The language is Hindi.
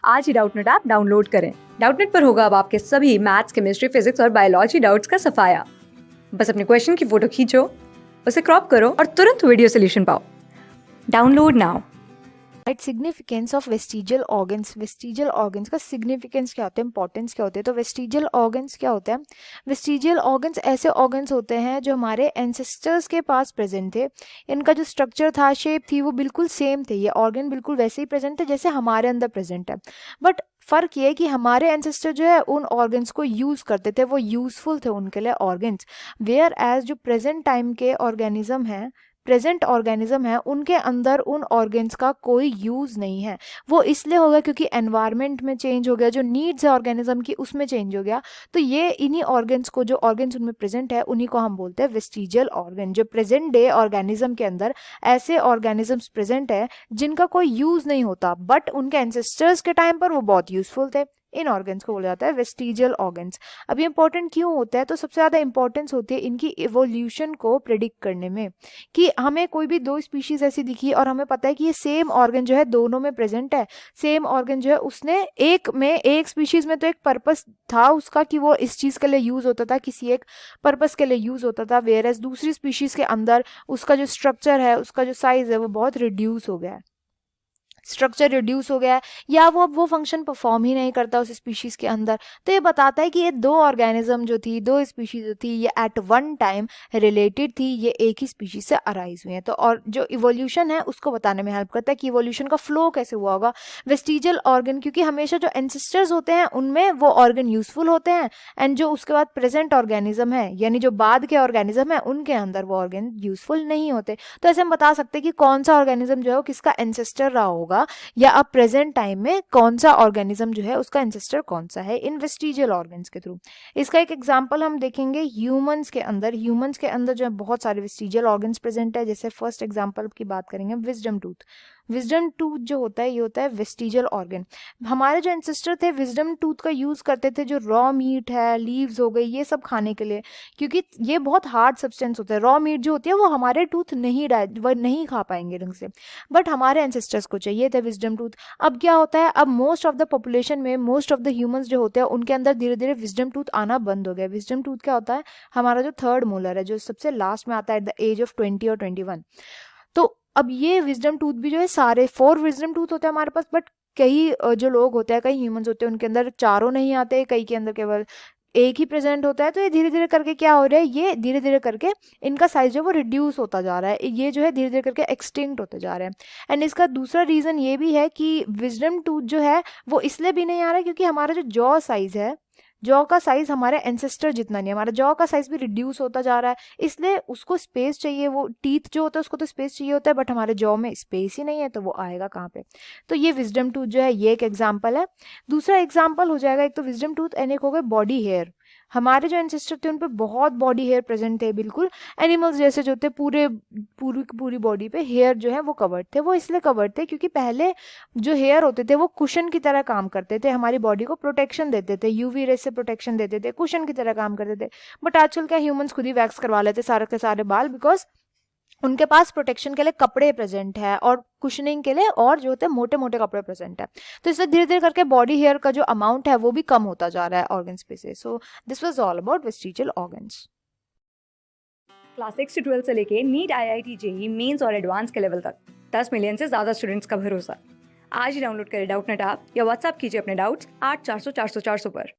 आज ही डाउटनेट ऐप डाउनलोड करें। डाउटनेट पर होगा अब आपके सभी मैथ्स, केमिस्ट्री, फिजिक्स और बायोलॉजी डाउट्स का सफाया। बस अपने क्वेश्चन की फोटो खींचो, उसे क्रॉप करो और तुरंत वीडियो सोल्यूशन पाओ। Download now. Significance of vestigial organs. Vestigial organs का सिग्निफिकेंस क्या होता है, इंपॉर्टेंस क्या होते हैं। तो वेस्टिजियल ऑर्गन्स क्या होता है? वेस्टिजियल ऑर्गन्स ऐसे ऑर्गन्स होते हैं जो हमारे एंसेस्टर्स के पास प्रेजेंट थे। इनका जो स्ट्रक्चर था, शेप थी, वो बिल्कुल सेम थे। ये ऑर्गन बिल्कुल वैसे ही प्रेजेंट है जैसे हमारे अंदर प्रेजेंट है। बट फर्क ये है कि हमारे एंसेस्टर जो है उन ऑर्गन्स को यूज करते थे, वो यूजफुल थे उनके लिए ऑर्गन्स। वेयर एज जो प्रेजेंट टाइम के ऑर्गेनिज्म है, प्रेजेंट ऑर्गेनिज्म है, उनके अंदर उन ऑर्गन्स का कोई यूज नहीं है। वो इसलिए होगा क्योंकि एनवायरनमेंट में चेंज हो गया, जो नीड्स है ऑर्गेनिज्म की उसमें चेंज हो गया। तो ये इन्हीं ऑर्गन्स को, जो ऑर्गन्स उनमें प्रेजेंट है, उन्हीं को हम बोलते हैं वेस्टिजियल ऑर्गन। जो प्रेजेंट डे ऑर्गेनिज्म के अंदर ऐसे ऑर्गेनिजम्स प्रेजेंट है जिनका कोई यूज नहीं होता, बट उनके एंसेस्टर्स के टाइम पर वो बहुत यूजफुल थे। इन ऑर्गन्स को बोला जाता है वेस्टिजियल ऑर्गन्स। अब ये इंपॉर्टेंट क्यों होता है? तो सबसे ज्यादा इंपॉर्टेंस होती है इनकी इवोल्यूशन को प्रिडिक्ट करने में, कि हमें कोई भी दो स्पीशीज ऐसी दिखी और हमें पता है कि ये सेम ऑर्गन जो है दोनों में प्रेजेंट है। सेम ऑर्गन जो है उसने एक स्पीशीज में तो एक पर्पस था उसका, कि वो इस चीज के लिए यूज होता था, किसी एक पर्पस के लिए यूज होता था। वेयर एज दूसरी स्पीशीज के अंदर उसका जो स्ट्रक्चर है, उसका जो साइज है, वो बहुत रिड्यूस हो गया है। स्ट्रक्चर रिड्यूस हो गया है, या वो अब वो फंक्शन परफॉर्म ही नहीं करता उस स्पीशीज के अंदर। तो ये बताता है कि ये दो ऑर्गेनिज्म जो थी, दो स्पीशीज जो थी, ये एट वन टाइम रिलेटेड थी, ये एक ही स्पीशीज से अराइज हुई है। तो और जो इवोल्यूशन है उसको बताने में हेल्प करता है कि इवोल्यूशन का फ्लो कैसे हुआ होगा। वेस्टिजियल ऑर्गन, क्योंकि हमेशा जो एंसेस्टर्स होते हैं उनमें वो ऑर्गन यूजफुल होते हैं, एंड जो उसके बाद प्रेजेंट ऑर्गेनिज्म है, यानी जो बाद के ऑर्गेनिज्म है, उनके अंदर वो ऑर्गन यूजफुल नहीं होते। तो ऐसे हम बता सकते हैं कि कौन सा ऑर्गेनिज्म जो है वो किसका एंसेस्टर रहा होगा, या अब प्रेजेंट टाइम में कौन सा ऑर्गेनिज्म जो है उसका एंसेस्टर कौन सा है, इन वेस्टिजियल ऑर्गन्स के थ्रू। इसका एक एग्जांपल हम देखेंगे ह्यूमंस के अंदर। ह्यूमंस के अंदर जो है बहुत सारे वेस्टिजियल ऑर्गन्स प्रेजेंट है। जैसे फर्स्ट एग्जांपल की बात करेंगे, विजडम टूथ। विजडम टूथ जो होता है, ये होता है वेस्टिजियल ऑर्गन। हमारे जो एंसेस्टर थे विजडम टूथ का यूज करते थे, जो रॉ मीट है, लीव्स हो गई, ये सब खाने के लिए, क्योंकि ये बहुत हार्ड सब्सटेंस होता है। रॉ मीट जो होती है वो हमारे टूथ वो नहीं खा पाएंगे ढंग से, बट हमारे एंसेस्टर्स को चाहिए थे विजडम टूथ। अब क्या होता है, अब मोस्ट ऑफ द पॉपुलेशन में, मोस्ट ऑफ द ह्यूमंस जो होते हैं उनके अंदर धीरे धीरे विजडम टूथ आना बंद हो गया। विजडम टूथ क्या होता है? हमारा जो थर्ड मोलर है, जो सबसे लास्ट में आता है एट द एज ऑफ 20 और 21। तो अब ये विजडम टूथ भी जो है, सारे 4 विजडम टूथ होते हैं हमारे पास, बट कई जो लोग होते हैं, कई ह्यूमंस होते हैं, उनके अंदर चारों नहीं आते, कई के अंदर केवल एक ही प्रेजेंट होता है। तो ये धीरे धीरे करके क्या हो रहा है, ये धीरे धीरे करके इनका साइज जो है वो रिड्यूस होता जा रहा है, ये जो है धीरे धीरे करके एक्सटिंक्ट होते जा रहे हैं। एंड इसका दूसरा रीजन ये भी है कि विजडम टूथ जो है वो इसलिए भी नहीं आ रहा है क्योंकि हमारा जो जॉ साइज है, जॉ का साइज हमारे एंसेस्टर जितना नहीं है, हमारा जॉ का साइज भी रिड्यूस होता जा रहा है, इसलिए उसको स्पेस चाहिए। वो टीथ जो होता है उसको तो स्पेस चाहिए होता है, बट हमारे जॉ में स्पेस ही नहीं है, तो वो आएगा कहाँ पे? तो ये विजडम टूथ जो है ये एक एग्जाम्पल है। दूसरा एग्जाम्पल हो जाएगा, एक तो विजडम टूथ एंड एक हो गए बॉडी हेयर। हमारे जो एंसेस्टर थे उन पे बहुत बॉडी हेयर प्रेजेंट थे, बिल्कुल एनिमल्स जैसे जो थे, पूरे पूरी पूरी बॉडी पे हेयर जो है वो कवर्ड थे। वो इसलिए कवर्ड थे क्योंकि पहले जो हेयर होते थे वो कुशन की तरह काम करते थे, हमारी बॉडी को प्रोटेक्शन देते थे, यूवी रे से प्रोटेक्शन देते थे, कुशन की तरह काम करते थे। बट आजकल क्या, ह्यूमंस खुद ही वैक्स करवा लेते सारे के सारे बाल, बिकॉज उनके पास प्रोटेक्शन के लिए कपड़े प्रेजेंट है, और कुशनिंग के लिए और जो होते हैं मोटे मोटे कपड़े प्रेजेंट है। तो इसलिए धीरे धीरे करके बॉडी हेयर का जो अमाउंट है वो भी कम होता जा रहा है ऑर्गन्स पे से। So this was all about vestigial organs. Class 6 से 12 से लेके नीट, IIT, जेई मेंस और एडवांस के लेवल तक 10 मिलियन से ज्यादा स्टूडेंट्स का भरोसा। आज ही डाउनलोड करें डाउटनेट ऐप या व्हाट्सएप कीजिए अपने डाउट्स 8400 400 400 पर।